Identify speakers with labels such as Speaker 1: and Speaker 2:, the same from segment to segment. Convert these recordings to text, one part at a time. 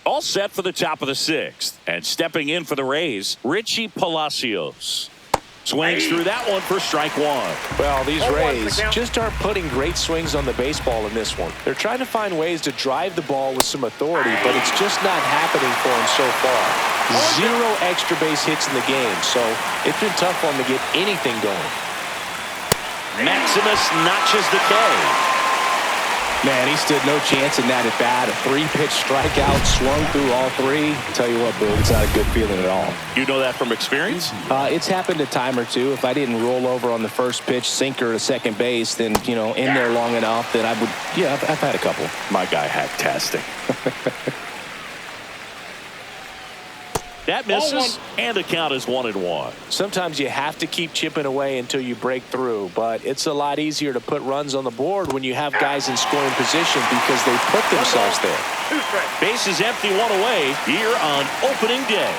Speaker 1: All set for the top of the sixth. And stepping in for the Rays, Richie Palacios. Swings through that one for strike one.
Speaker 2: Well, these Rays just aren't putting great swings on the baseball in this one. They're trying to find ways to drive the ball with some authority, but it's just not happening for them so far. 0 extra base hits in the game, so it's been tough for them to get anything going.
Speaker 1: Maximus notches the K.
Speaker 2: Man, he stood no chance in that at bat. A 3-pitch strikeout, swung through all 3. I'll tell you what, Boog, it's not a good feeling at all.
Speaker 1: You know that from experience?
Speaker 2: It's happened a time or two. If I didn't roll over on the first pitch, sinker to second base, then, you know, in there long enough that I would, yeah, I've had a couple.
Speaker 1: My guy hack-tastic. That misses, and the count is 1-1.
Speaker 2: Sometimes you have to keep chipping away until you break through, but it's a lot easier to put runs on the board when you have guys in scoring position because they put themselves there.
Speaker 1: Base is empty, 1 away here on opening day.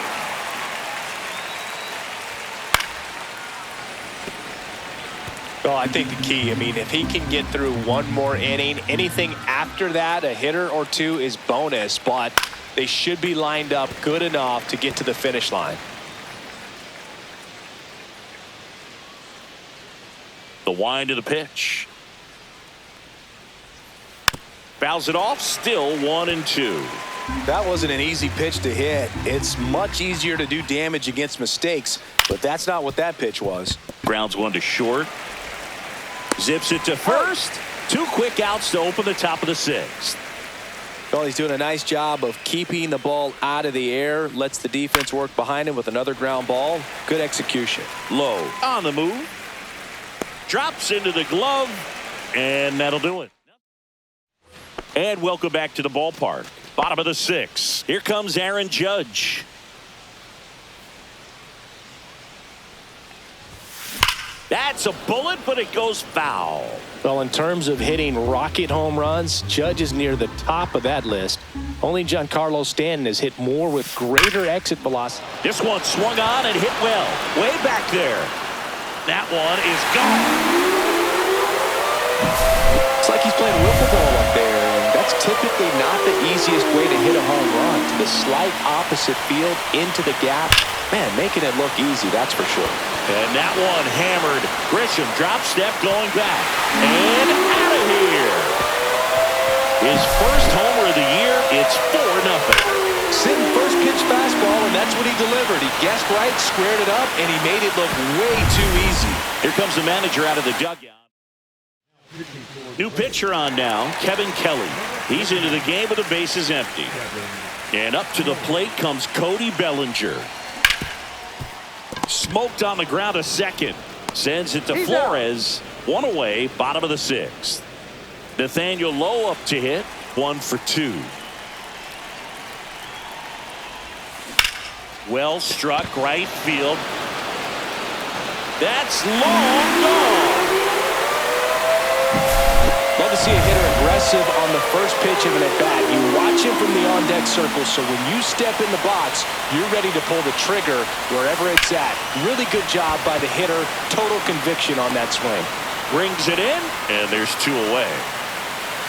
Speaker 2: Well, I think the key, I mean, if he can get through one more inning, anything after that, a hitter or 2 is bonus, but they should be lined up good enough to get to the finish line.
Speaker 1: The wind of the pitch. Fouls it off, still 1-2.
Speaker 2: That wasn't an easy pitch to hit. It's much easier to do damage against mistakes, but that's not what that pitch was.
Speaker 1: Grounds one to short. Zips it to first. 2 quick outs to open the top of the sixth.
Speaker 2: Well, he's doing a nice job of keeping the ball out of the air. Lets the defense work behind him with another ground ball. Good execution.
Speaker 1: Low on the move. Drops into the glove. And that'll do it. And welcome back to the ballpark. Bottom of the sixth. Here comes Aaron Judge. That's a bullet, but it goes foul.
Speaker 2: Well, in terms of hitting rocket home runs, Judge is near the top of that list. Only Giancarlo Stanton has hit more with greater exit velocity.
Speaker 1: This one swung on and hit well. Way back there. That one is gone.
Speaker 2: It's like he's playing wiffle ball up there, and that's typically not the easiest way to hit a home run. To the slight opposite field, into the gap. Man, making it look easy, that's for sure.
Speaker 1: And that one hammered. Grisham drop step going back. And out of here. His first homer of the year. It's 4-0.
Speaker 2: Sitting first pitch fastball, and that's what he delivered. He guessed right, squared it up, and he made it look way too easy.
Speaker 1: Here comes the manager out of the dugout. New pitcher on now, Kevin Kelly. He's into the game with the bases empty. And up to the plate comes Cody Bellinger. Smoked on the ground a second. Sends it to Flores. 1 away, bottom of the sixth. Nathaniel Lowe up to hit. 1 for 2. Well struck right field. That's long gone.
Speaker 2: Love to see a hitter aggressive on the first pitch of an at-bat. You watch him from the on-deck circle, so when you step in the box, you're ready to pull the trigger wherever it's at. Really good job by the hitter. Total conviction on that swing.
Speaker 1: Brings it in, and there's 2 away.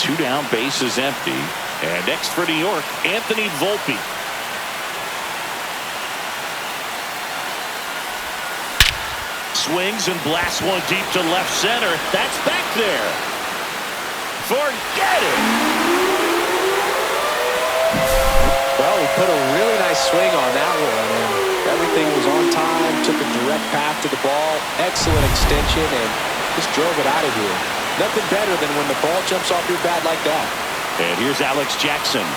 Speaker 1: 2 down, bases empty. And next for New York, Anthony Volpe. Swings and blasts one deep to left center. That's back there. Forget it.
Speaker 2: Well, he put a really nice swing on that one, and everything was on time. Took a direct path to the ball. Excellent extension, and just drove it out of here. Nothing better than when the ball jumps off your bat like that.
Speaker 1: And here's Alex Jackson.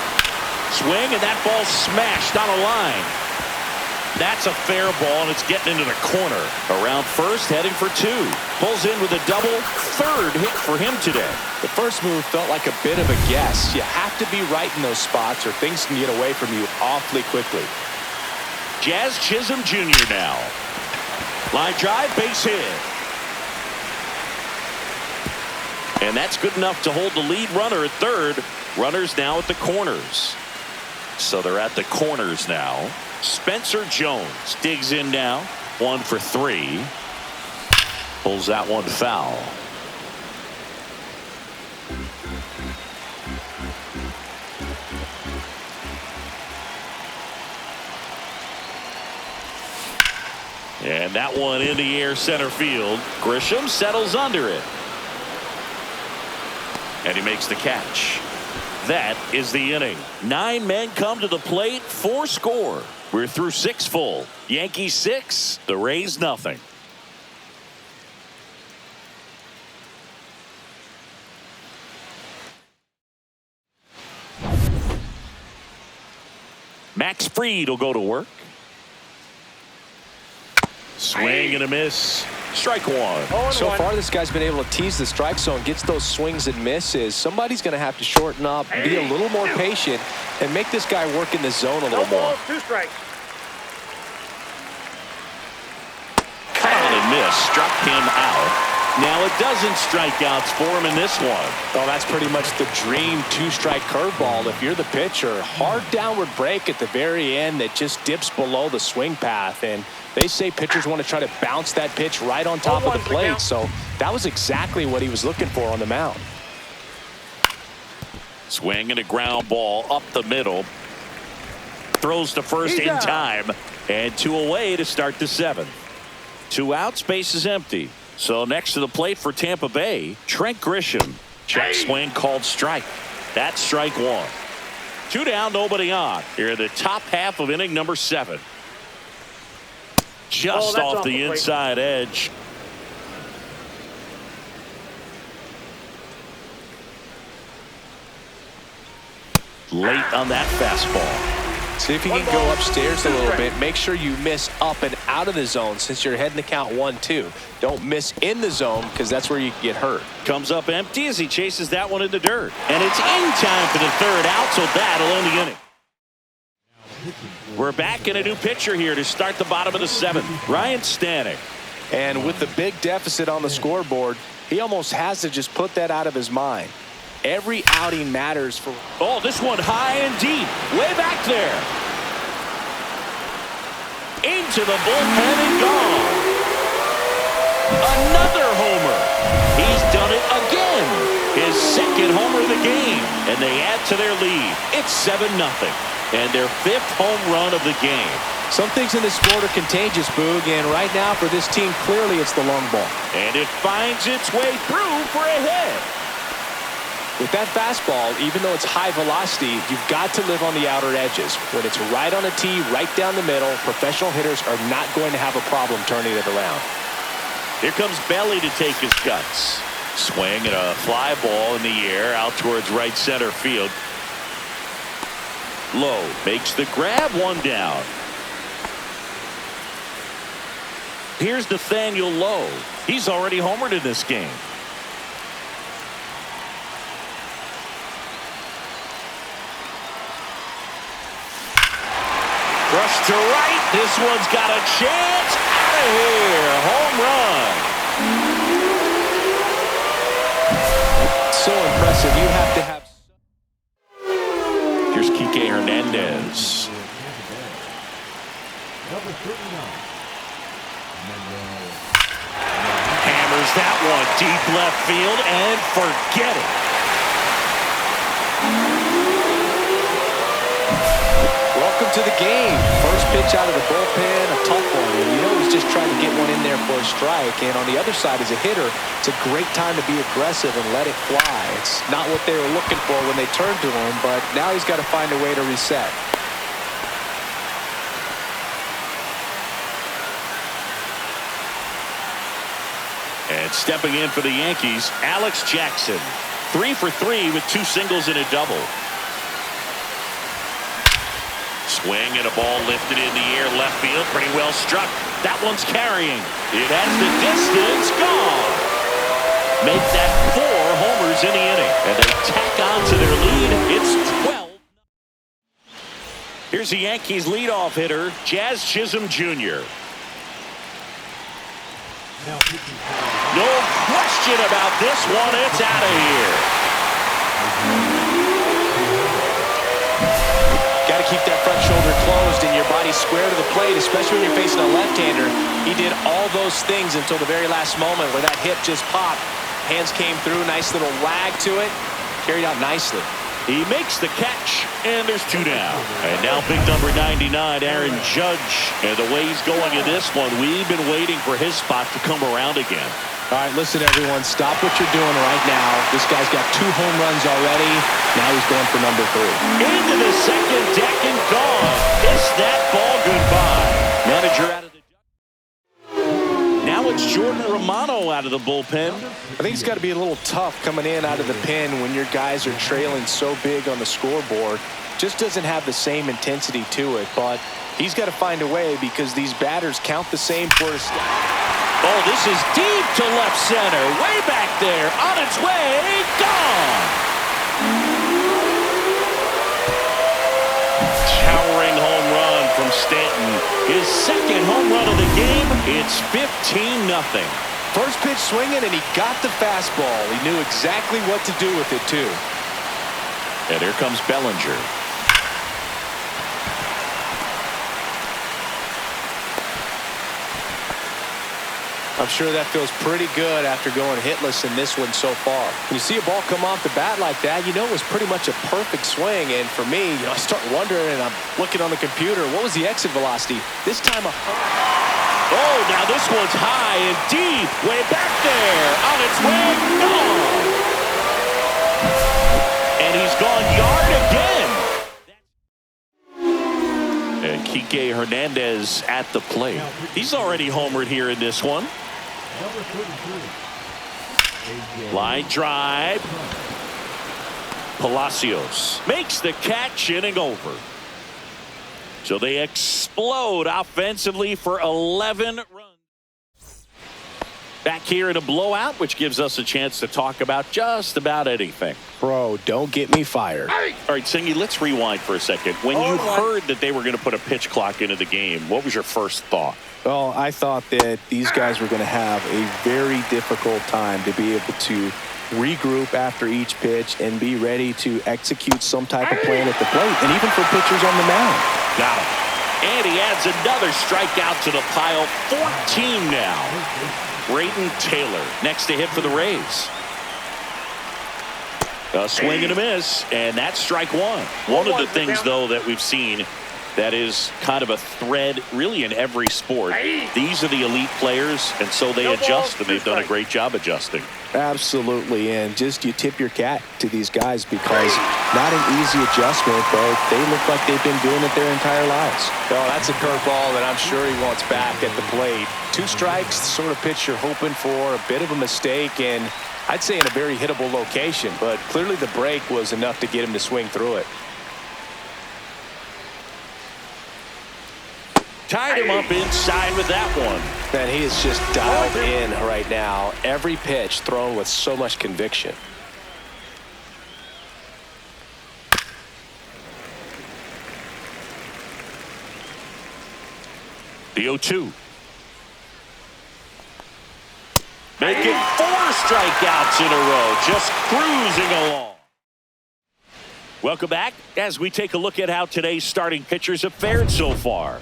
Speaker 1: Swing, and that ball smashed on a line. That's a fair ball, and it's getting into the corner. Around first, heading for 2. Pulls in with a double. 3rd hit for him today.
Speaker 2: The first move felt like a bit of a guess. You have to be right in those spots, or things can get away from you awfully quickly.
Speaker 1: Jazz Chisholm Jr. now. Line drive, base hit. And that's good enough to hold the lead runner at 3rd. Runners now at the corners. So they're at the corners now. Spencer Jones digs in now. 1 for 3. Pulls that one foul. And that one in the air center field. Grisham settles under it. And he makes the catch. That is the inning. 9 men come to the plate, 4 score. We're through 6 full. Yankees 6, the Rays nothing. Max Fried will go to work. Swing and a miss. Strike one.
Speaker 2: So far, this guy's been able to tease the strike zone, gets those swings and misses. Somebody's going to have to shorten up, be a little more patient, and make this guy work in the zone a little more.
Speaker 3: 2 strikes.
Speaker 1: Cut on and miss. Struck him out. Now it doesn't strike outs for him in this one.
Speaker 2: Oh, that's pretty much the dream 2-strike curveball. If you're the pitcher, hard downward break at the very end that just dips below the swing path. And they say pitchers want to try to bounce that pitch right on top of the plate. So that was exactly what he was looking for on the mound.
Speaker 1: Swing and a ground ball up the middle. Throws to first in time. And 2 away to start the 7th. 2 outs, base is empty. So next to the plate for Tampa Bay, Trent Grisham. Check swing called strike. That's strike 1. 2 down, nobody on. Here in the top half of inning number 7. Just off the inside edge. Late on that fastball.
Speaker 2: See if you can go upstairs a little bit. Make sure you miss up and out of the zone since you're heading to count 1-2. Don't miss in the zone because that's where you can get hurt.
Speaker 1: Comes up empty as he chases that one in the dirt. And it's in time for the 3rd out, so that'll end the inning. We're back in a new pitcher here to start the bottom of the 7th. Ryan Stanek.
Speaker 2: And with the big deficit on the scoreboard, he almost has to just put that out of his mind. Every outing matters for.
Speaker 1: Oh, this one high and deep. Way back there. Into the bullpen and gone. Another homer. He's done it again. His 2nd homer of the game. And they add to their lead. It's 7-0. And their 5th home run of the game.
Speaker 2: Some things in this sport are contagious, Boog. And right now for this team, clearly it's the long ball.
Speaker 1: And it finds its way through for a hit.
Speaker 2: With that fastball, even though it's high velocity, you've got to live on the outer edges. When it's right on a tee, right down the middle, professional hitters are not going to have a problem turning it around.
Speaker 1: Here comes Belly to take his cuts. Swing and a fly ball in the air out towards right center field. Lowe makes the grab, 1 down. Here's Nathaniel Lowe. He's already homered in this game. Rush to right. This one's got a chance. Out of here. Home run.
Speaker 2: So impressive. You have to have.
Speaker 1: Here's Kike Hernandez. Hammers that one deep left field and forget it.
Speaker 2: Welcome to the game. First pitch out of the bullpen, a tough one. And you know he's just trying to get one in there for a strike. And on the other side, as a hitter, it's a great time to be aggressive and let it fly. It's not what they were looking for when they turned to him, but now he's got to find a way to reset.
Speaker 1: And stepping in for the Yankees, Alex Jackson. 3 for 3 with 2 singles and a double. Swing and a ball lifted in the air left field. Pretty well struck. That one's carrying. It has the distance. Gone. Make that 4 homers in the inning. And they tack on to their lead. It's 12. Here's the Yankees leadoff hitter, Jazz Chisholm Jr. No question about this one. It's out of here.
Speaker 2: Got to keep that front shoulder closed and your body square to the plate, especially when you're facing a left-hander. He did all those things until the very last moment where that hip just popped. Hands came through, nice little wag to it, carried out nicely.
Speaker 1: He makes the catch, and there's 2 down. And now big number 99, Aaron Judge. And the way he's going in this one, we've been waiting for his spot to come around again.
Speaker 2: All right, listen, everyone. Stop what you're doing right now. This guy's got 2 home runs already. Now he's going for number 3.
Speaker 1: Into the second deck and gone. Kiss that ball goodbye. Manager out of the... Now it's Jordan Romano out of the bullpen.
Speaker 2: I think it's got to be a little tough coming in out of the pen when your guys are trailing so big on the scoreboard. Just doesn't have the same intensity to it, but he's got to find a way because these batters count the same for a step.
Speaker 1: Oh, this is deep to left center. Way back there. On its way. Gone. Towering home run from Stanton. His second home run of the game. It's 15-0.
Speaker 2: First pitch swinging, and he got the fastball. He knew exactly what to do with it, too.
Speaker 1: And here comes Bellinger.
Speaker 2: I'm sure that feels pretty good after going hitless in this one so far. When you see a ball come off the bat like that, you know it was pretty much a perfect swing. And for me, I start wondering, and I'm looking on the computer, what was the exit velocity? This time,
Speaker 1: oh, now this one's high and deep. Way back there. On its way. Gone. And he's gone yard again. And Kike Hernandez at the plate. He's already homered here in this one. Line drive. Palacios makes the catch, inning over. So they explode offensively for 11 runs. Back here in a blowout, which gives us a chance to talk about just about anything.
Speaker 2: Bro, don't get me fired.
Speaker 1: All right, Singy, let's rewind for a second. When you heard that they were going to put a pitch clock into the game, what was your first thought?
Speaker 2: Well, I thought that these guys were going to have a very difficult time to be able to regroup after each pitch and be ready to execute some type of plan at the plate, and even for pitchers on the mound.
Speaker 1: Got him. And he adds another strikeout to the pile. 14 now. Brayden Taylor next to hit for the Rays. A swing and a miss, and that's strike 1. One of the things, though, that we've seen that is kind of a thread really in every sport. These are the elite players, and so they adjust, and they've done a great job adjusting.
Speaker 2: Absolutely, and just you tip your cap to these guys because not an easy adjustment, but they look like they've been doing it their entire lives. Oh, that's a curveball that I'm sure he wants back at the plate. 2 strikes, the sort of pitch you're hoping for, a bit of a mistake, and I'd say in a very hittable location, but clearly the break was enough to get him to swing through it.
Speaker 1: Tied him up inside with that one.
Speaker 2: Man, he is just dialed in right now. Every pitch thrown with so much conviction.
Speaker 1: The 0-2. Making 4 strikeouts in a row. Just cruising along. Welcome back as we take a look at how today's starting pitchers have fared so far.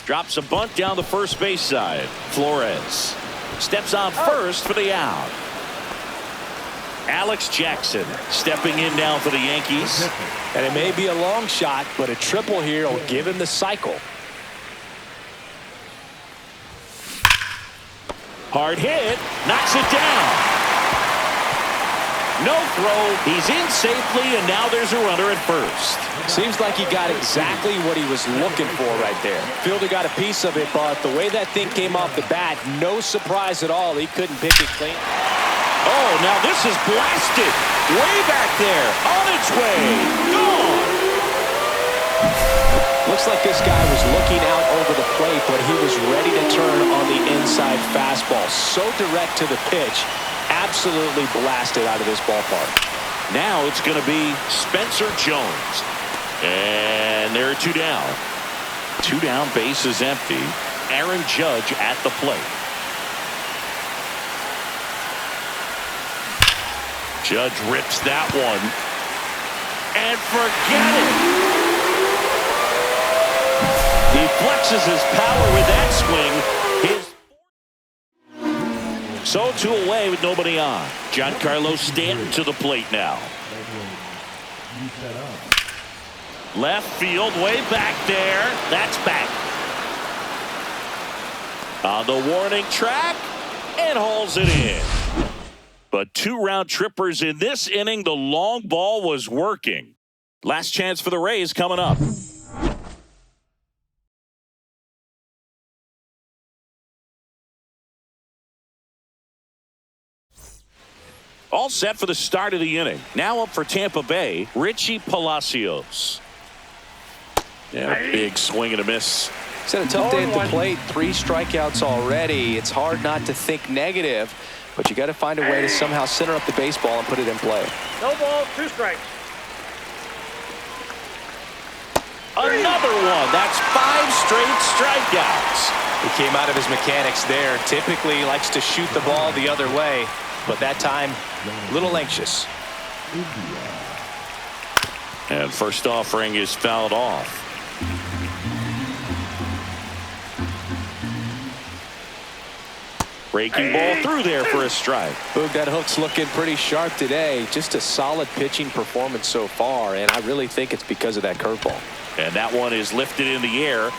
Speaker 1: Drops a bunt down the first base side. Flores steps on first for the out. Alex Jackson stepping in now for the Yankees.
Speaker 2: And it may be a long shot, but a triple here will give him the cycle.
Speaker 1: Hard hit. Knocks it down. No throw. He's in safely, and now there's a runner at first.
Speaker 2: Seems like he got exactly what he was looking for right there. Fielder got a piece of it, but the way that thing came off the bat, no surprise at all. He couldn't pick it clean.
Speaker 1: Oh, now this is blasted. Way back there. On its way. Gone.
Speaker 2: Looks like this guy was looking out over the plate, but he was ready to turn on the inside fastball. So direct to the pitch. Absolutely blasted out of this ballpark.
Speaker 1: Now it's going to be Spencer Jones. And there are 2 down. 2 down, base is empty. Aaron Judge at the plate. Judge rips that one. And forget it. He flexes his power with that swing. His So 2 away with nobody on. Giancarlo Stanton to the plate now. Left field, way back there. That's back. On the warning track, and hauls it in. But 2 round trippers in this inning. The long ball was working. Last chance for the Rays coming up. All set for the start of the inning. Now up for Tampa Bay, Richie Palacios. Yeah, big swing and a miss.
Speaker 2: He's had a tough day at the plate. 3 strikeouts already. It's hard not to think negative, but you got to find a way to somehow center up the baseball and put it in play.
Speaker 3: No ball, 2 strikes.
Speaker 1: Another one. That's 5 straight strikeouts.
Speaker 2: He came out of his mechanics there. Typically he likes to shoot the ball the other way, but that time a little anxious.
Speaker 1: And first offering is fouled off. Breaking ball through there for a strike.
Speaker 2: Boog, that hook's looking pretty sharp today. Just a solid pitching performance so far, and I really think it's because of that curveball.
Speaker 1: And that one is lifted in the air.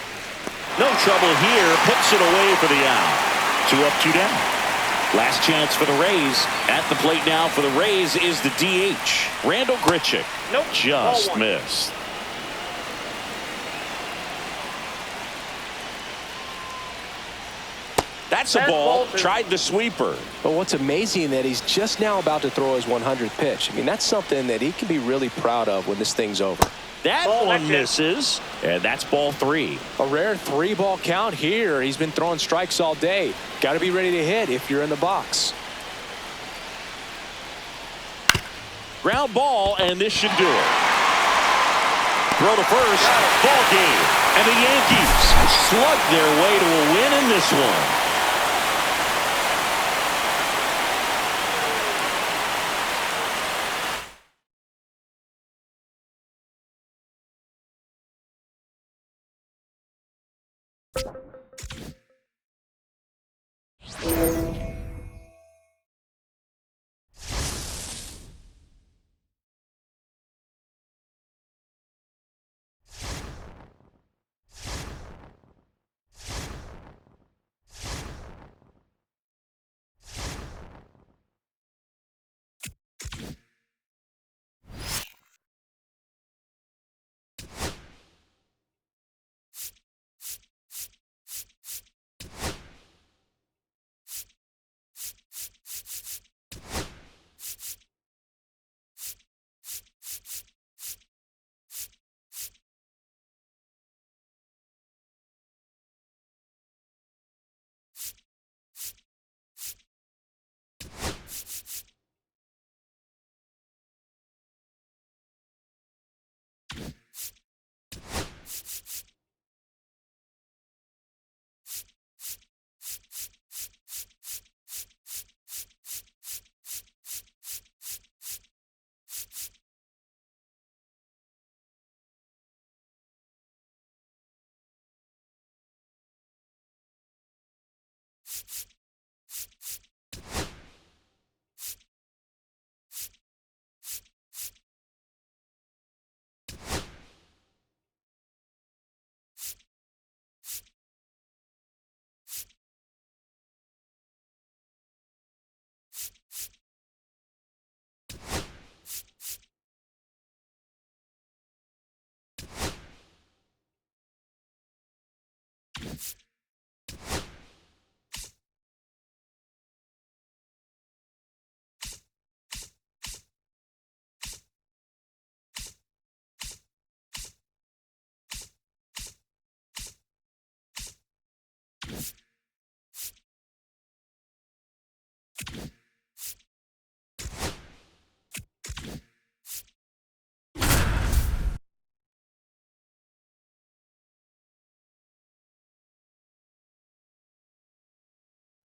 Speaker 1: No trouble here. Puts it away for the out. 2 up, 2 down. Last chance for the Rays. At the plate now for the Rays is the DH, Randall Grichuk.
Speaker 3: Nope.
Speaker 1: Just missed. That's a ball. Tried the sweeper.
Speaker 2: But what's amazing that he's just now about to throw his 100th pitch. I mean, that's something that he can be really proud of when this thing's over.
Speaker 1: That one misses, and that's ball 3.
Speaker 2: A rare 3-ball count here. He's been throwing strikes all day. Got to be ready to hit if you're in the box.
Speaker 1: Ground ball, and this should do it. Throw to first. Ball game. And the Yankees slug their way to a win in this one.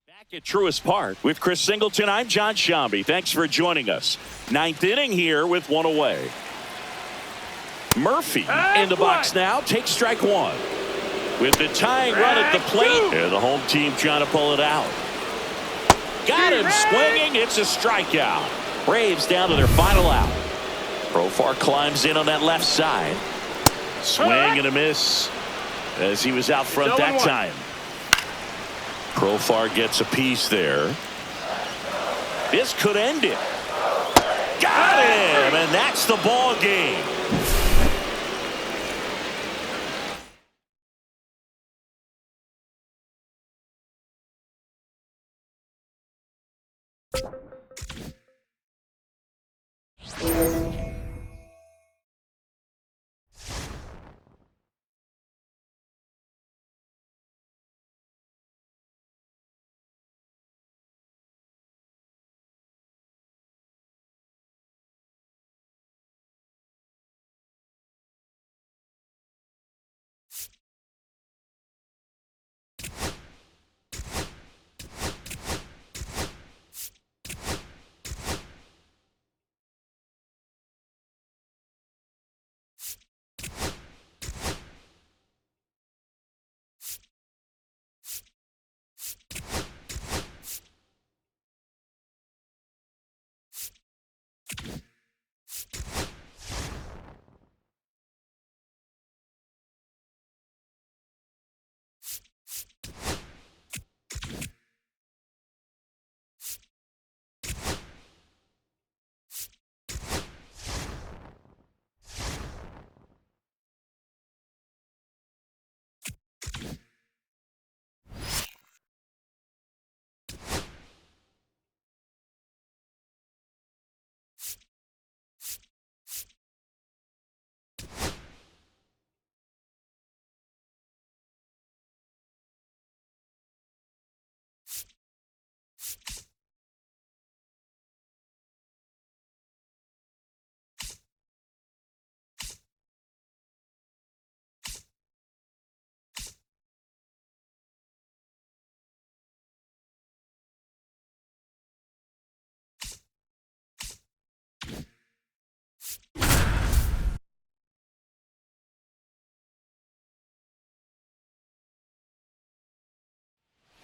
Speaker 1: Back at Truist Park with Chris Singleton, I'm John Shambi. Thanks for joining us. 9th inning here with 1 away. Murphy in the box now. Takes strike 1. With the tying run at the plate. And the home team trying to pull it out. got him swinging. It's a strikeout. Braves down to their final out. Profar climbs in on that left side. Swing and a miss as he was out front that time. Profar gets a piece there. This could end it. Got him, and that's the ball game.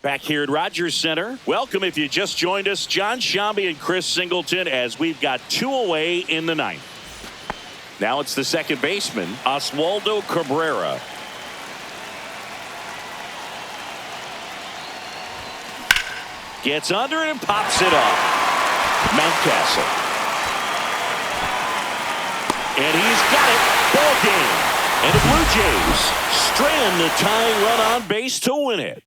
Speaker 1: Back here at Rogers Center. Welcome if you just joined us. John Shambi and Chris Singleton as we've got 2 away in the 9th. Now it's the second baseman, Oswaldo Cabrera. Gets under it and pops it up. Mountcastle. And he's got it. Ball game. And the Blue Jays strand the tying run on base to win it.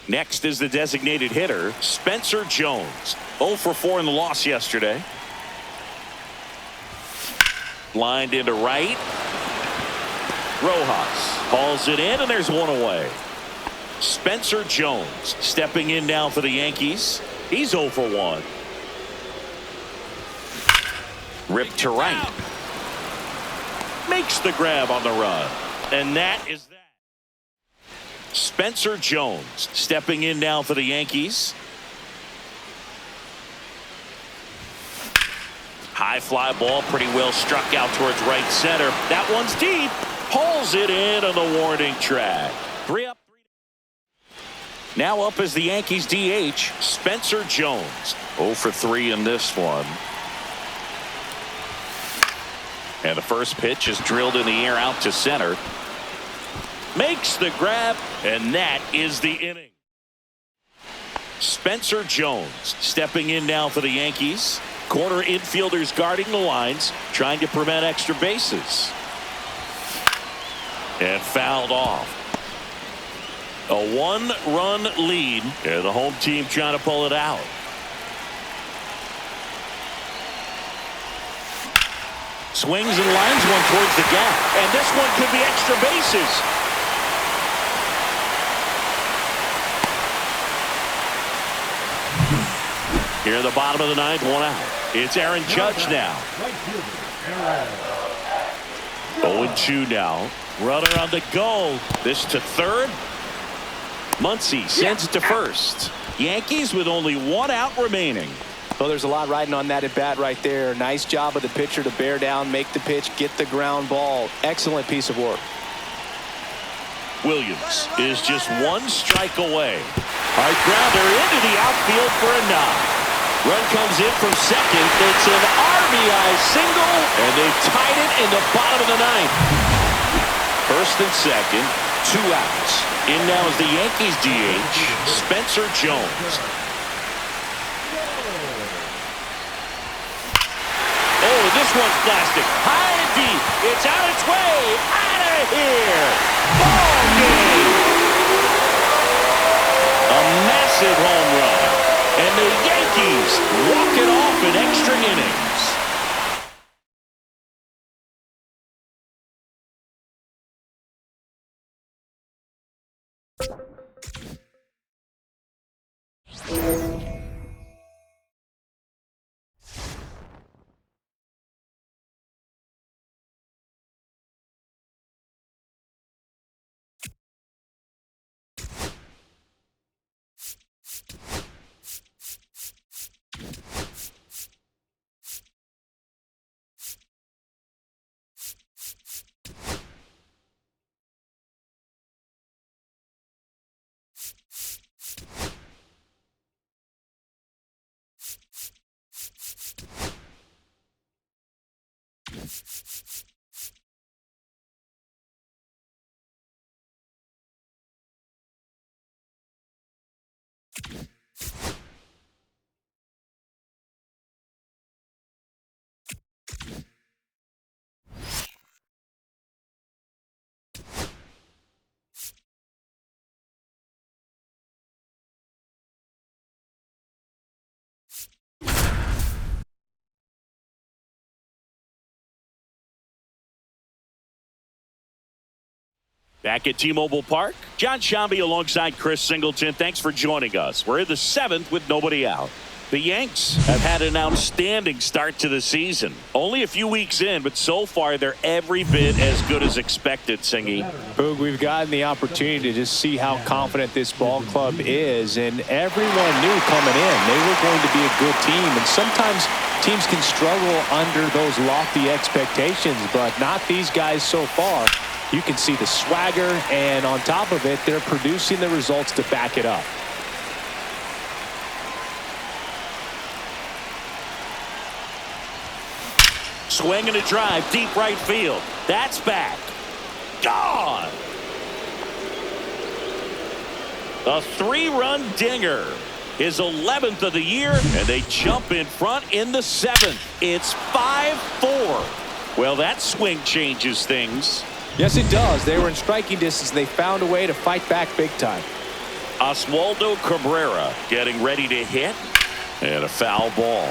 Speaker 1: Next is the designated hitter, Spencer Jones. 0 for 4 in the loss yesterday. Lined into right. Rojas hauls it in, and there's one away. Spencer Jones stepping in now for the Yankees. He's 0 for 1. Ripped to right. Makes the grab on the run. And that is that. Spencer Jones stepping in now for the Yankees. High fly ball, pretty well struck out towards right center. That one's deep. Pulls it in on the warning track. 3 up. Now up as the Yankees DH, Spencer Jones. 0 for 3 in this one. And the first pitch is drilled in the air out to center. Makes the grab, and that is the inning. Spencer Jones stepping in now for the Yankees. Corner infielders guarding the lines, trying to prevent extra bases. And fouled off. A 1-run lead, and the home team trying to pull it out. Swings and lines one towards the gap. And this one could be extra bases. Here in the bottom of the ninth, one out. It's Aaron Judge now. 0-2 now. Runner on the go. This to third. Muncy sends it to first. Yankees with only one out remaining.
Speaker 2: Well, there's a lot riding on that at bat right there. Nice job of the pitcher to bear down, make the pitch, get the ground ball. Excellent piece of work.
Speaker 1: Williams is just one strike away. Hard grounder into the outfield for a knock. Run comes in from second. It's an RBI single, and they've tied it in the bottom of the ninth. First and second, 2 outs. In now is the Yankees DH, Spencer Jones. Oh, this one's plastic. High and deep. It's on its way. Out of here. Ball game. A massive home run. And the Yankees walk it off in extra innings. Back at T-Mobile Park, John Shambi alongside Chris Singleton. Thanks for joining us. We're in the 7th with nobody out. The Yanks have had an outstanding start to the season. Only a few weeks in, but so far they're every bit as good as expected, Singy.
Speaker 2: Boog, we've gotten the opportunity to just see how confident this ball club is, and everyone knew coming in they were going to be a good team, and sometimes teams can struggle under those lofty expectations, but not these guys so far. You can see the swagger, and on top of it, they're producing the results to back it up.
Speaker 1: Swing and a drive, deep right field. That's back. Gone. A 3-run dinger. His 11th of the year, and they jump in front in the 7th. It's 5-4. Well, that swing changes things.
Speaker 2: Yes, it does. They were in striking distance. They found a way to fight back big time.
Speaker 1: Oswaldo Cabrera getting ready to hit, and a foul ball.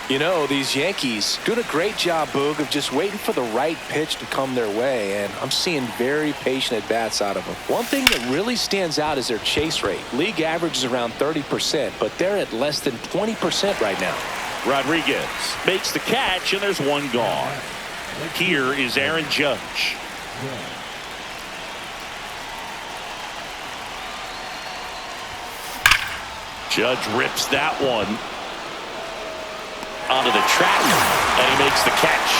Speaker 2: You know, these Yankees doing a great job, Boog, of just waiting for the right pitch to come their way, and I'm seeing very patient at-bats out of them. One thing that really stands out is their chase rate. League average is around 30%, but they're at less than 20% right now.
Speaker 1: Rodriguez makes the catch, and there's one gone. Here is Aaron Judge. Judge rips that one onto the track, and he makes the catch.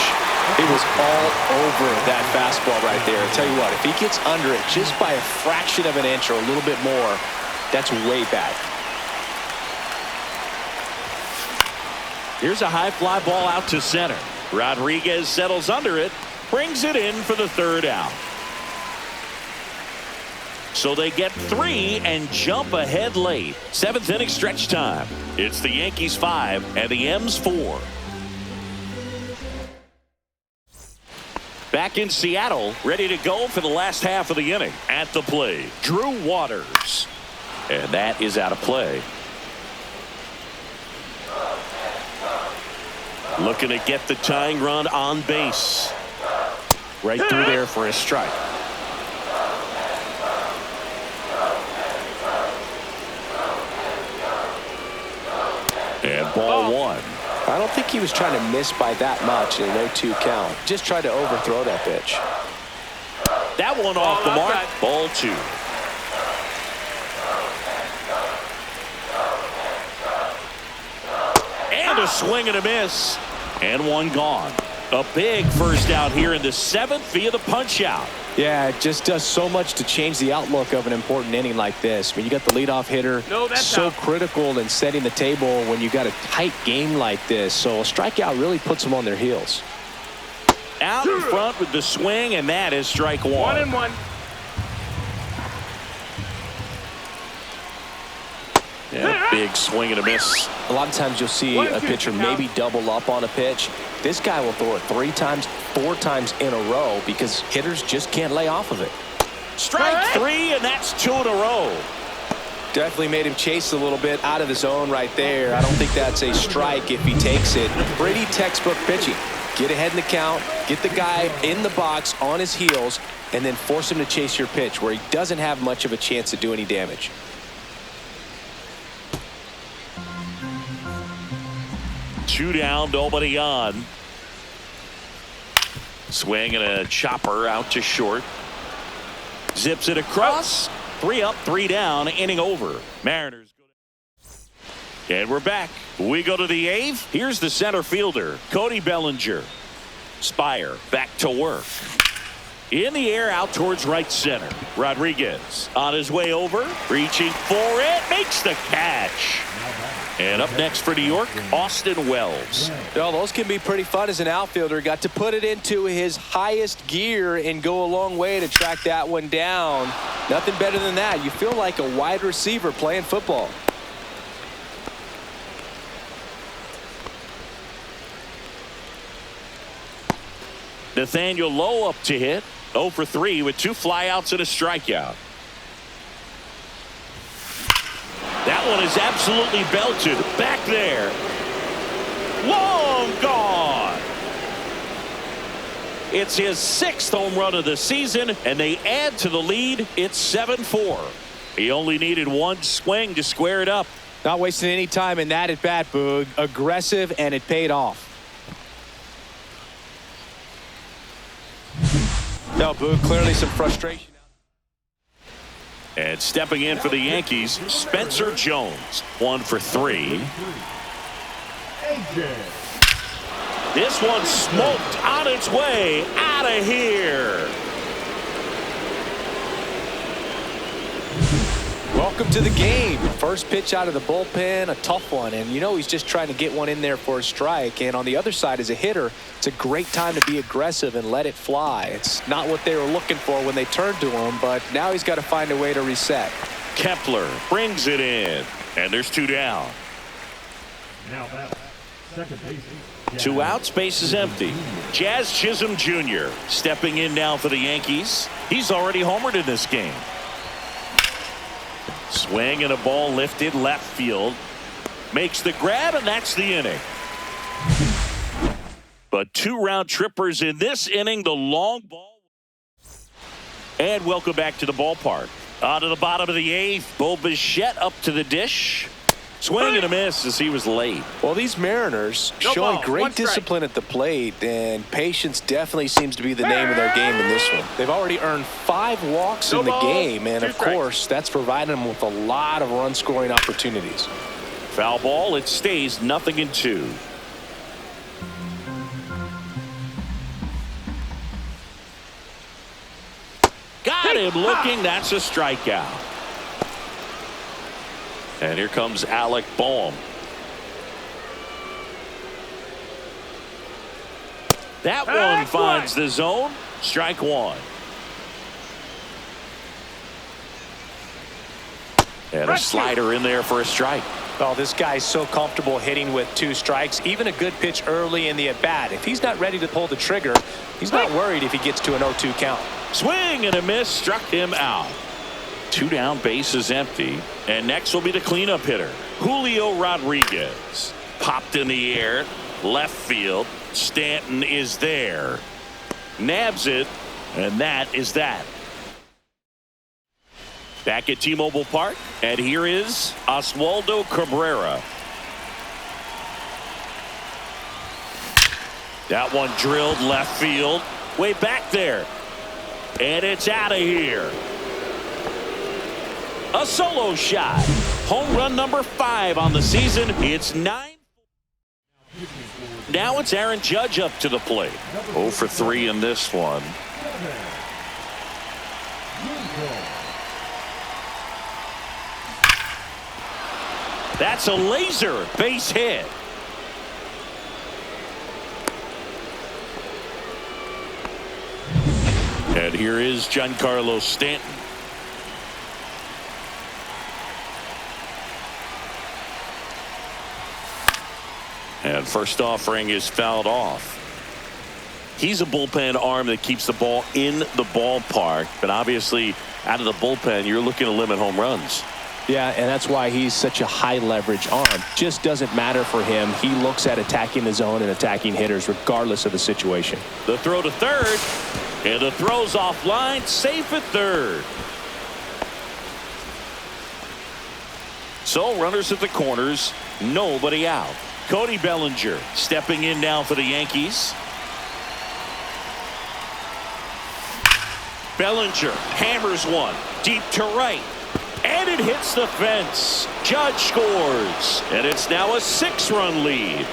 Speaker 2: It was all over that fastball right there. I tell you what, if he gets under it just by a fraction of an inch or a little bit more, that's way back.
Speaker 1: Here's a high fly ball out to center. Rodriguez settles under it, brings it in for the 3rd out. So they get 3 and jump ahead late. 7th inning stretch time. It's the Yankees 5 and the M's 4. Back in Seattle, ready to go for the last half of the inning. At the plate, Drew Waters. And that is out of play. Looking to get the tying run on base.
Speaker 2: Right through there for a strike.
Speaker 1: And ball one.
Speaker 2: I don't think he was trying to miss by that much in an 0-2 count. Just tried to overthrow that pitch.
Speaker 1: That one off the mark. Ball two. And a swing and a miss. And one gone. A big first out here in the 7th via the punch out.
Speaker 2: Yeah, it just does so much to change the outlook of an important inning like this. When you got the leadoff hitter, so critical in setting the table when you got a tight game like this. So a strikeout really puts them on their heels.
Speaker 1: Out in front with the swing, and that is strike one.
Speaker 3: 1-1.
Speaker 1: Yeah, big swing and a miss.
Speaker 2: A lot of times you'll see a pitcher maybe double up on a pitch. This guy will throw it 3 times, 4 times in a row because hitters just can't lay off of it.
Speaker 1: Strike 3, and that's 2 in a row.
Speaker 2: Definitely made him chase a little bit out of the zone right there. I don't think that's a strike if he takes it. Pretty textbook pitching. Get ahead in the count, get the guy in the box on his heels, and then force him to chase your pitch where he doesn't have much of a chance to do any damage.
Speaker 1: Two down, nobody on. Swing and a chopper out to short. Zips it across. 3 up, 3 down, inning over. Mariners. And we're back. We go to the 8th. Here's the center fielder, Cody Bellinger. Spire back to work. In the air out towards right center. Rodriguez on his way over. Reaching for it. Makes the catch. And up next for New York, Austin Wells.
Speaker 2: Well, those can be pretty fun as an outfielder. Got to put it into his highest gear and go a long way to track that one down. Nothing better than that. You feel like a wide receiver playing football.
Speaker 1: Nathaniel Lowe up to hit. 0 for 3 with 2 flyouts and a strikeout. That one is absolutely belted. Back there. Long gone. It's his 6th home run of the season, and they add to the lead. It's 7-4. He only needed 1 swing to square it up.
Speaker 2: Not wasting any time in that at bat, Boog. Aggressive, and it paid off. No, Boog, clearly some frustration.
Speaker 1: And stepping in for the Yankees, Spencer Jones. 1 for 3. This one smoked on its way out of here.
Speaker 2: Welcome to the game. First pitch out of the bullpen, a tough one. And you know he's just trying to get one in there for a strike. And on the other side, as a hitter, it's a great time to be aggressive and let it fly. It's not what they were looking for when they turned to him, but now he's got to find a way to reset.
Speaker 1: Kepler brings it in. And there's 2 down.
Speaker 3: Now that second base.
Speaker 1: 2 outs, base is empty. Jazz Chisholm Jr. stepping in now for the Yankees. He's already homered in this game. Swing and a ball lifted left field. Makes the grab, and that's the inning. But 2 round trippers in this inning. The long ball. And welcome back to the ballpark. On to the bottom of the 8th. Bo Bichette up to the dish. Swing and a miss as he was late.
Speaker 2: Well, these Mariners showing great discipline at the plate, and patience definitely seems to be the name of their game in this one. They've already earned 5 walks in the game, and of course, that's providing them with a lot of run-scoring opportunities.
Speaker 1: Foul ball. It stays 0-2. Got him looking. That's a strikeout. And here comes Alec Boehm. That one finds the zone. Strike 1. And a slider in there for a strike.
Speaker 2: Well, this guy's so comfortable hitting with 2 strikes. Even a good pitch early in the at-bat. If he's not ready to pull the trigger, he's not worried if he gets to an 0-2 count.
Speaker 1: Swing and a miss. Struck him out. 2 down, base is empty. And next will be the cleanup hitter, Julio Rodriguez. Popped in the air. Left field. Stanton is there. Nabs it. And that is that. Back at T-Mobile Park. And here is Oswaldo Cabrera. That one drilled left field. Way back there. And it's out of here. A solo shot. Home run number 5 on the season. It's 9. Now it's Aaron Judge up to the plate. 0 for 3 in this one. That's a laser base hit. And here is Giancarlo Stanton. And first offering is fouled off. He's a bullpen arm that keeps the ball in the ballpark. But obviously, out of the bullpen, you're looking to limit home runs.
Speaker 2: Yeah, and that's why he's such a high leverage arm. Just doesn't matter for him. He looks at attacking the zone and attacking hitters regardless of the situation.
Speaker 1: The throw to third. And the throw's offline, safe at third. So runners at the corners, nobody out. Cody Bellinger stepping in now for the Yankees. Bellinger hammers one deep to right. And it hits the fence. Judge scores. And it's now a 6-run lead.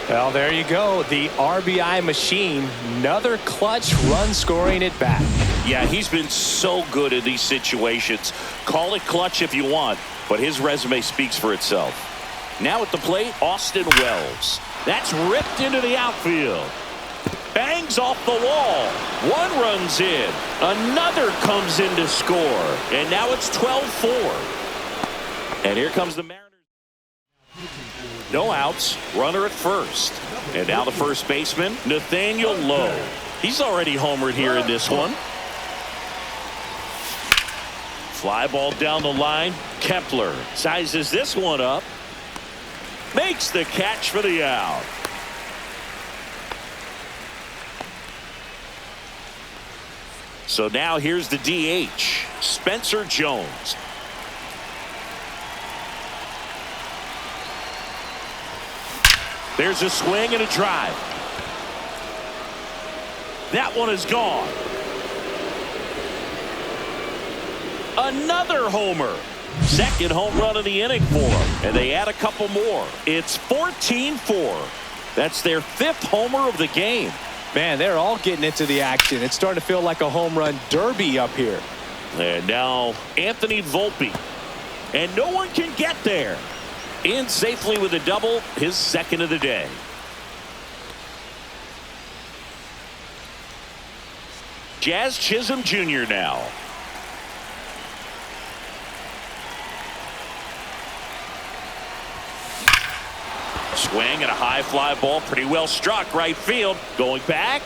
Speaker 2: Well, there you go. The RBI machine. Another clutch run scoring at bat.
Speaker 1: Yeah, he's been so good in these situations. Call it clutch if you want, but his resume speaks for itself. Now at the plate, Austin Wells. That's ripped into the outfield. Bangs off the wall. One runs in. Another comes in to score. And now it's 12-4. And here comes the Mariners. No outs. Runner at first. And now the first baseman, Nathaniel Lowe. He's already homered here in this one. Fly ball down the line. Kepler sizes this one up. Makes the catch for the out. So now here's the DH, Spencer Jones. There's a swing and a drive. That one is gone. Another homer. Second home run of the inning for them. And they add a couple more. It's 14-4. That's their 5th homer of the game.
Speaker 2: Man, they're all getting into the action. It's starting to feel like a home run derby up here.
Speaker 1: And now Anthony Volpe. And no one can get there. In safely with a double, his 2nd of the day. Jazz Chisholm Jr. now. Swing and a high fly ball, pretty well struck right field. Going back.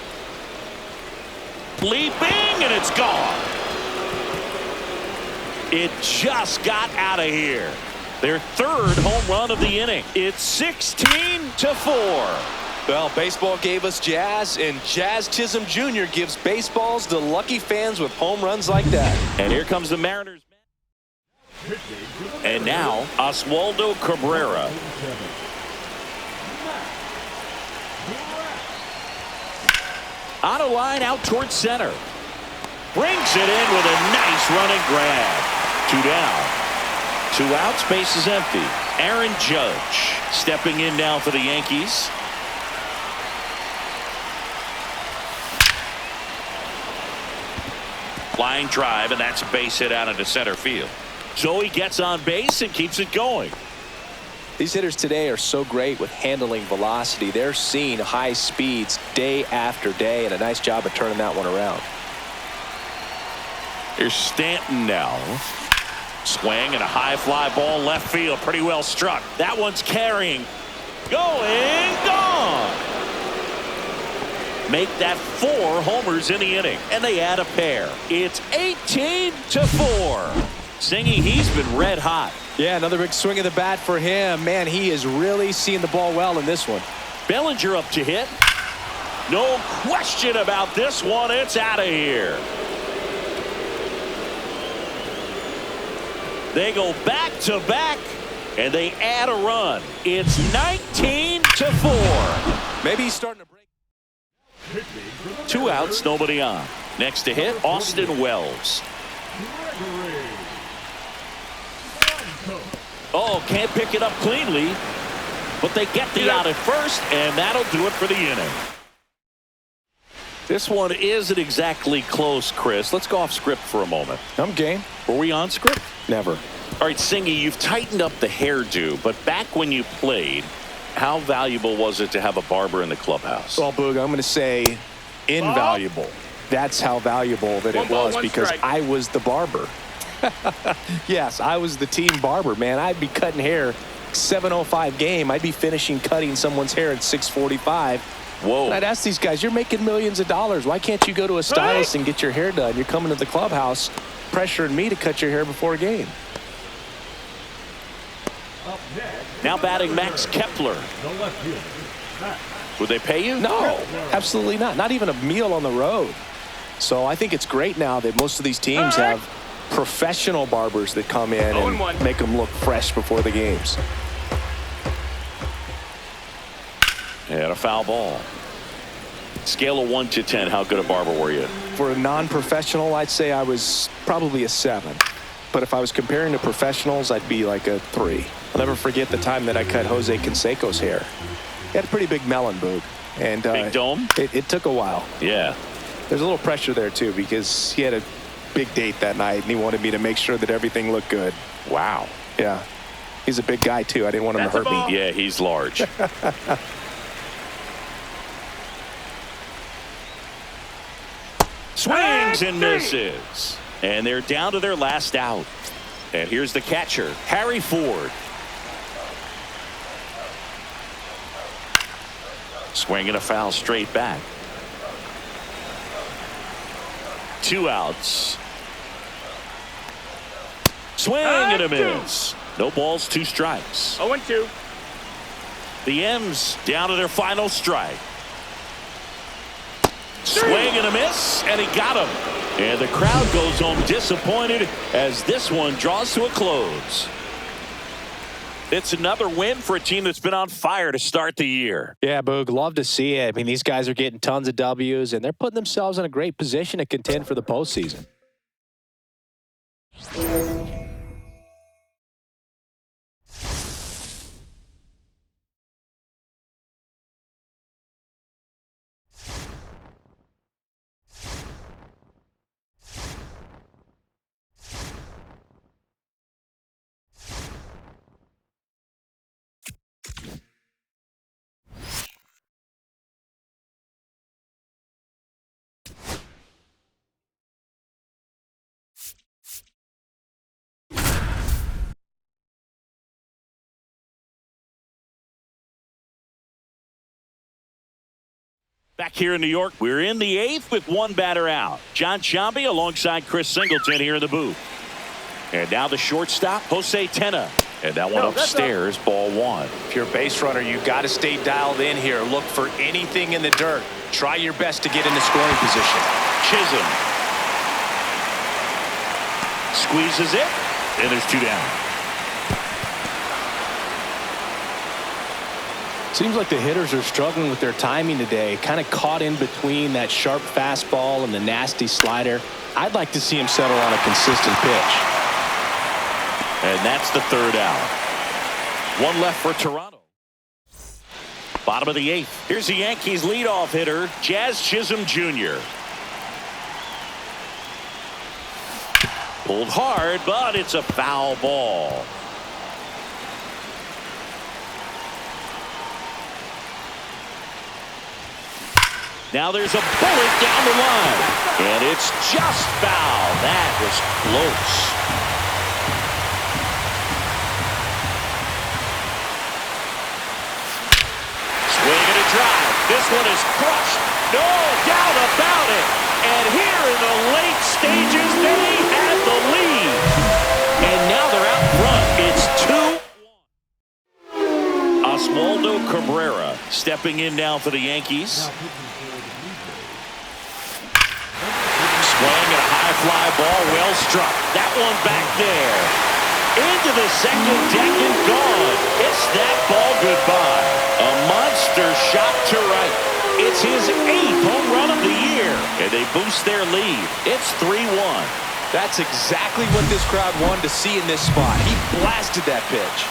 Speaker 1: Leaping, and it's gone. It just got out of here. Their 3rd home run of the inning. It's 16-4.
Speaker 2: Well, baseball gave us Jazz, and Jazz Chisholm Jr. gives baseballs to lucky fans with home runs like that.
Speaker 1: And here comes the Mariners. And now, Oswaldo Cabrera. On a line out towards center. Brings it in with a nice running grab. 2 down. 2 outs, base is empty. Aaron Judge stepping in now for the Yankees. Line drive, and that's a base hit out into center field. So he gets on base and keeps it going.
Speaker 2: These hitters today are so great with handling velocity. They're seeing high speeds day after day, and a nice job of turning that one around.
Speaker 1: Here's Stanton now. Swing and a high fly ball left field. Pretty well struck. That one's carrying. Going. Gone. Make that 4 homers in the inning. And they add a pair. It's 18-4. Singy, he's been red hot.
Speaker 2: Yeah, another big swing of the bat for him. Man, he is really seeing the ball well in this one.
Speaker 1: Bellinger up to hit. No question about this one. It's out of here. They go back to back, and they add a run. It's 19-4.
Speaker 2: Maybe he's starting to break.
Speaker 1: 2 outs, nobody on. Next to hit, Austin Wells. Oh, can't pick it up cleanly, but they get the out at first, and that'll do it for the inning. This one isn't exactly close, Chris. Let's go off script for a moment.
Speaker 2: I'm game.
Speaker 1: Were we on script?
Speaker 2: Never.
Speaker 1: All right, Singy, you've tightened up the hairdo, but back when you played, how valuable was it to have a barber in the clubhouse?
Speaker 2: Well, Boog, I'm going to say invaluable. That's how valuable that it was because I was the barber. Yes, I was the team barber, man. I'd be cutting hair 7:05 game. I'd be finishing cutting someone's hair at 6:45.
Speaker 1: Whoa.
Speaker 2: And I'd ask these guys, you're making millions of dollars. Why can't you go to a stylist and get your hair done? You're coming to the clubhouse pressuring me to cut your hair before a game.
Speaker 1: Now batting Max Kepler. Would they pay you?
Speaker 2: No, absolutely not. Not even a meal on the road. So I think it's great now that most of these teams have professional barbers that come in and make them look fresh before the games.
Speaker 1: And a foul ball. Scale of 1 to 10, how good a barber were you?
Speaker 2: For a non-professional, I'd say I was probably a 7. But if I was comparing to professionals, I'd be like a 3. I'll never forget the time that I cut Jose Canseco's hair. He had a pretty big melon, Boog. And
Speaker 1: big dome?
Speaker 2: It took a while.
Speaker 1: Yeah.
Speaker 2: There's a little pressure there, too, because he had a big date that night, and he wanted me to make sure that everything looked good.
Speaker 1: Wow.
Speaker 2: Yeah. He's a big guy, too. I didn't want him to hurt me.
Speaker 1: Yeah, he's large. Swings and misses. And they're down to their last out. And here's the catcher, Harry Ford. Swinging a foul straight back. 2 outs. Swing and a miss. No balls, 2 strikes.
Speaker 4: 0-2.
Speaker 1: The M's down to their final strike. Swing and a miss, and he got him. And the crowd goes home disappointed as this one draws to a close. It's another win for a team that's been on fire to start the year.
Speaker 2: Yeah, Boog, love to see it. I mean, these guys are getting tons of W's, and they're putting themselves in a great position to contend for the postseason.
Speaker 1: Back here in New York, we're in the 8th with 1 batter out. John Sciambi alongside Chris Singleton here in the booth. And now the shortstop, Jose Tena. And that one upstairs, ball 1.
Speaker 2: If you're a base runner, you got to stay dialed in here. Look for anything in the dirt. Try your best to get into scoring position.
Speaker 1: Chisholm squeezes it, and there's 2 down.
Speaker 2: Seems like the hitters are struggling with their timing today. Kind of caught in between that sharp fastball and the nasty slider. I'd like to see him settle on a consistent pitch.
Speaker 1: And that's the 3rd out. 1 left for Toronto. Bottom of the 8th. Here's the Yankees leadoff hitter, Jazz Chisholm Jr. Pulled hard, but it's a foul ball. Now there's a bullet down the line. And it's just foul. That was close. Swing and a drive. This one is crushed. No doubt about it. And here in the late stages, they had the lead. Cabrera stepping in now for the Yankees. Swing and a high fly ball, well struck. That one back there. Into the second deck and gone. It's that ball goodbye. A monster shot to right. It's his 8th home run of the year. And they boost their lead. It's 3-1.
Speaker 2: That's exactly what this crowd wanted to see in this spot. He blasted that pitch.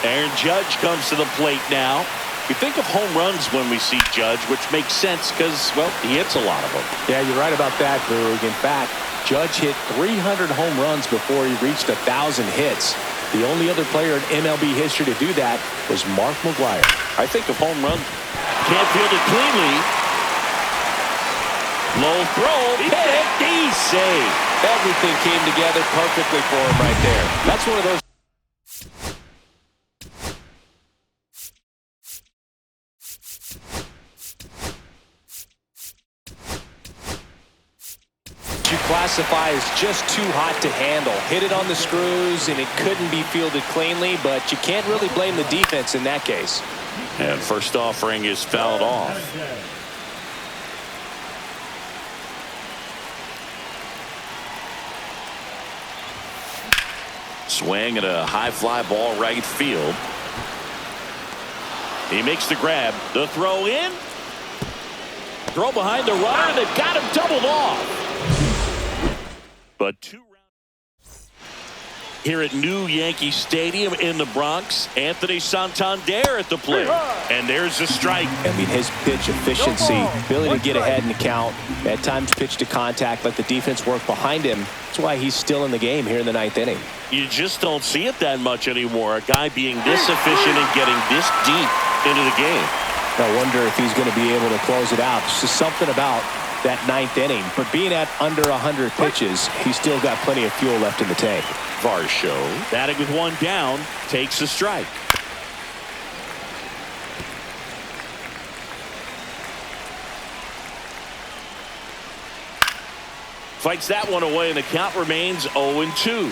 Speaker 1: Aaron Judge comes to the plate now. We think of home runs when we see Judge, which makes sense because, well, he hits a lot of them.
Speaker 2: Yeah, you're right about that, Boog. In fact, Judge hit 300 home runs before he reached 1,000 hits. The only other player in MLB history to do that was Mark McGwire.
Speaker 1: I think of home runs. Can't field it cleanly. Low throw. Picked. He's safe.
Speaker 2: Everything came together perfectly for him right there. That's one of those. You classify as just too hot to handle. Hit it on the screws and it couldn't be fielded cleanly, but you can't really blame the defense in that case.
Speaker 1: And first offering is fouled off. Swing and a high fly ball right field. He makes the grab. The throw in. Throw behind the runner. They've got him doubled off. But 2 rounds here at New Yankee Stadium in the Bronx. Anthony Santander at the plate. And there's a strike.
Speaker 2: I mean, his pitch efficiency, ability to get ahead in the count, at times pitch to contact, let the defense work behind him. That's why he's still in the game here in the 9th inning.
Speaker 1: You just don't see it that much anymore. A guy being this efficient and getting this deep into the game.
Speaker 2: I wonder if he's going to be able to close it out. There's just something about that 9th inning. But being at under 100 pitches, he's still got plenty of fuel left in the tank.
Speaker 1: Varsho, batting with 1 down, takes a strike. Fights that one away, and the count remains 0-2.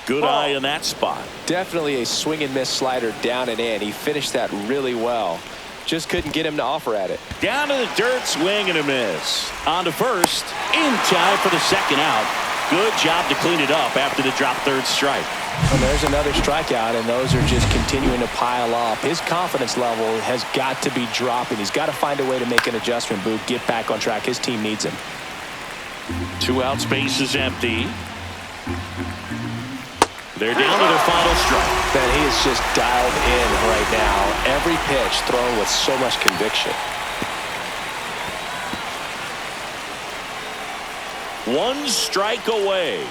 Speaker 1: Good eye in that spot.
Speaker 2: Definitely a swing and miss slider down and in. He finished that really well. Just couldn't get him to offer at it.
Speaker 1: Down to the dirt, swing and a miss. On to first, in time for the second out. Good job to clean it up after the drop third strike.
Speaker 2: And there's another strikeout, and those are just continuing to pile up. His confidence level has got to be dropping. He's got to find a way to make an adjustment, Boog. Get back on track. His team needs him.
Speaker 1: 2 out, space is empty. They're down to their final strike.
Speaker 2: Man, he is just dialed in right now. Every pitch thrown with so much conviction.
Speaker 1: 1 strike away.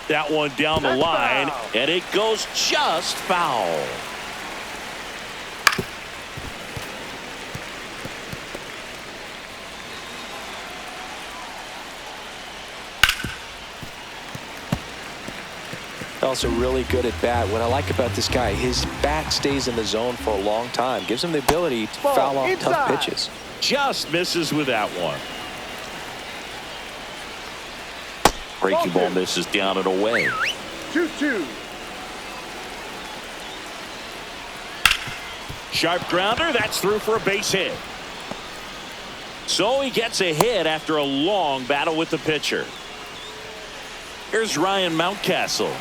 Speaker 1: That one down the line, and it goes just foul.
Speaker 2: Also really good at bat. What I like about this guy, his bat stays in the zone for a long time. Gives him the ability to foul off tough pitches.
Speaker 1: Just misses with that one. Breaking ball misses down and away.
Speaker 3: 2-2.
Speaker 1: Sharp grounder. That's through for a base hit. So he gets a hit after a long battle with the pitcher. Here's Ryan Mountcastle.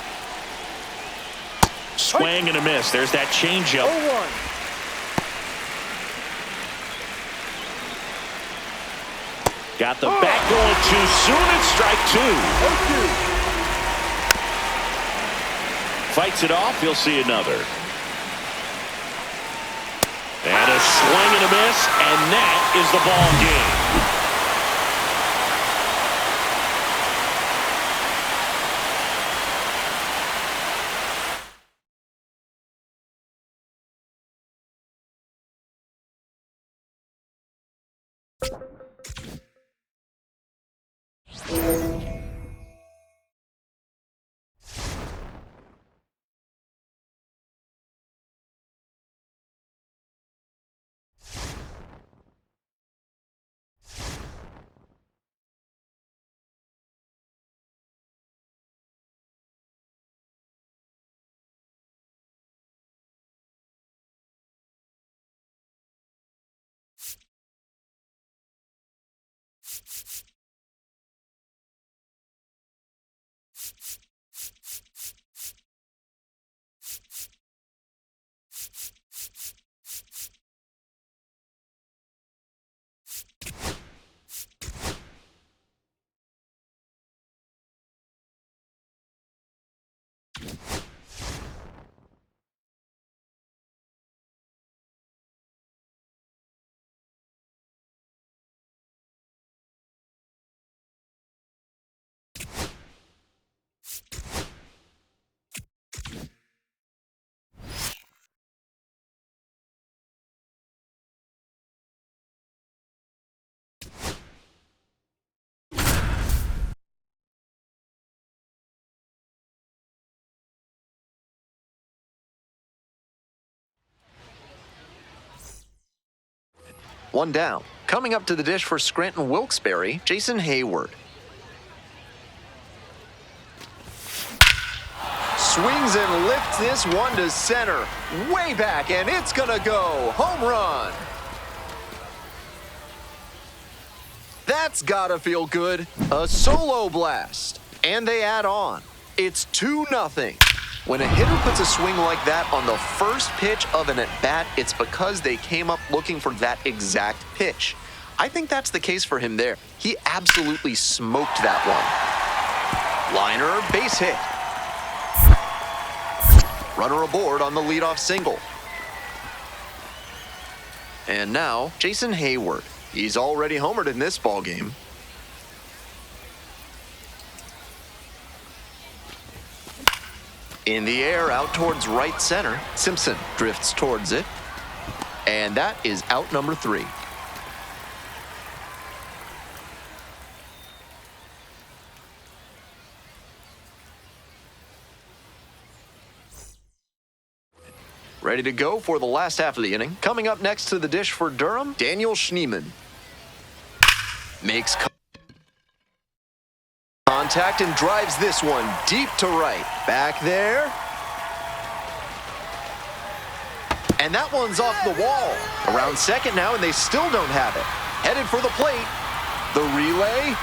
Speaker 1: Swing and a miss. There's that changeup.
Speaker 3: 0-1.
Speaker 1: Got the bat going too soon, and strike 2.
Speaker 3: 0-2.
Speaker 1: Fights it off. He'll see another. And a swing and a miss, and that is the ball game.
Speaker 4: One down. Coming up to the dish for Scranton Wilkes-Barre, Jason Hayward. Swings and lifts this one to center. Way back, and it's gonna go. Home run. That's gotta feel good. A solo blast. And they add on. It's 2-0. When a hitter puts a swing like that on the first pitch of an at-bat, it's because they came up looking for that exact pitch. I think that's the case for him there. He absolutely smoked that one. Liner, base hit. Runner aboard on the leadoff single. And now, Jason Hayward. He's already homered in this ballgame. In the air, out towards right center. Simpson drifts towards it. And that is out number 3. Ready to go for the last half of the inning. Coming up next to the dish for Durham, Daniel Schneemann. Makes contact and drives this one deep to right. Back there. And that one's off the wall. Around second now, and they still don't have it. Headed for the plate. The relay.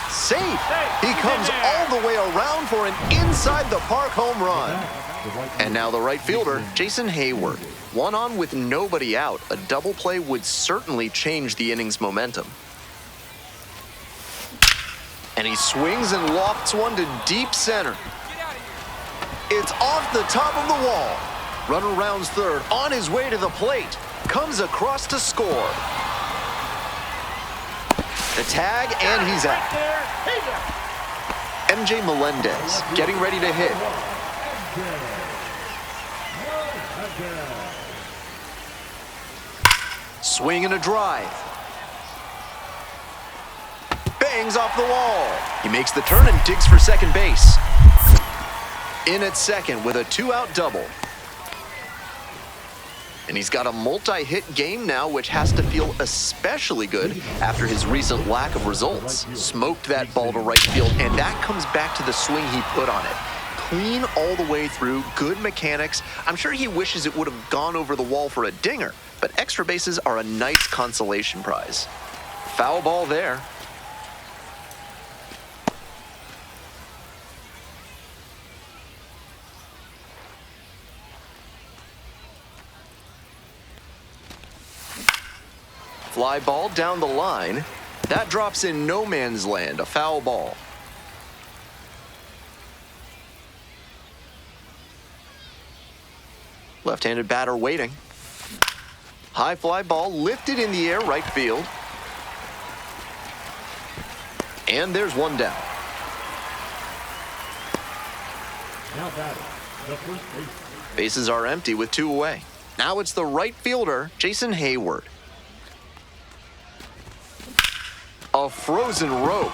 Speaker 4: Safe. He comes all the way around for an inside-the-park home run. And now the right fielder, Jason Hayward. One on with nobody out. A double play would certainly change the inning's momentum. And he swings and lofts one to deep center. It's off the top of the wall. Runner rounds third, on his way to the plate. Comes across to score. The tag, and he's out. MJ Melendez getting ready to hit. Swing and a drive. Bangs off the wall. He makes the turn and digs for second base. In at second with a 2-out double. And he's got a multi-hit game now, which has to feel especially good after his recent lack of results. Smoked that ball to right field, and that comes back to the swing he put on it. Clean all the way through, good mechanics. I'm sure he wishes it would have gone over the wall for a dinger, but extra bases are a nice consolation prize. Foul ball there. Fly ball down the line. That drops in no man's land, a foul ball. Left-handed batter waiting. High fly ball lifted in the air, right field. And there's one down.
Speaker 3: Now batting, the first baseman.
Speaker 4: Bases are empty with 2 away. Now it's the right fielder, Jason Hayward. A frozen rope.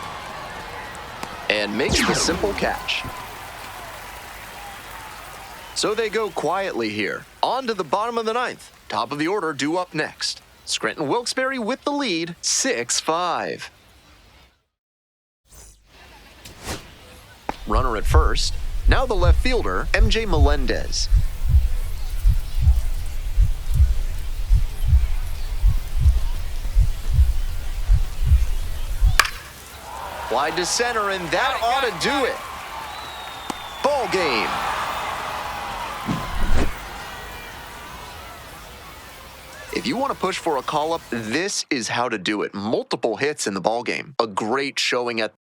Speaker 4: And makes the simple catch. So they go quietly here. On to the bottom of the 9th. Top of the order due up next. Scranton Wilkes-Barre with the lead, 6-5. Runner at first. Now the left fielder, MJ Melendez. Wide to center, and that ought to do it. Ball game. If you want to push for a call-up, this is how to do it. Multiple hits in the ball game. A great showing at